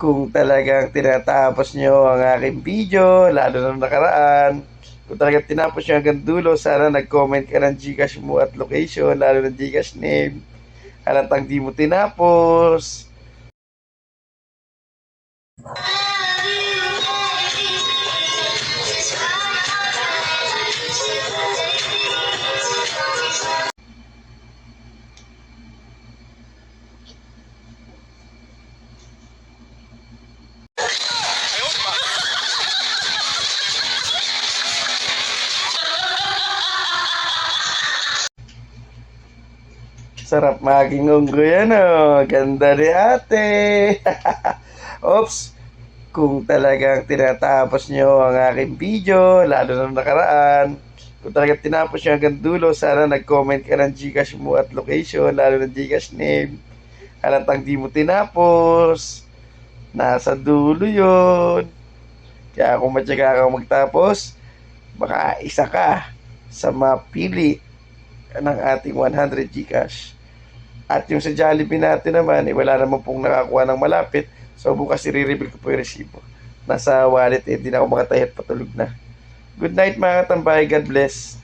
Kung talagang tinatapos nyo ang aking video, lalo na nakaraan, kung talagang tinapos nyo hanggang dulo, sana nag-comment ka ng Gcash mo at location, lalo ng Gcash name. Halatang di mo tinapos. Sarap maging unggoy ano. Ganda ni ate. Oops. Kung talagang tinatapos nyo ang aking video, lalo na nakaraan, kung talagang tinapos nyo hanggang dulo, sana nag-comment ka ng Gcash mo at location, lalo ng Gcash name. Halatang di mo tinapos. Nasa dulo yon. Kaya kung matyaga ka magtapos, baka isa ka sa mapili ng ating 100 Gcash. At yung sa Jollibee natin naman, wala naman pong nakakuha ng malapit. So bukas i-reveal ko po yung resibo. Nasa wallet, hindi na ako makatahi at patulog na. Good night mga katambay. God bless.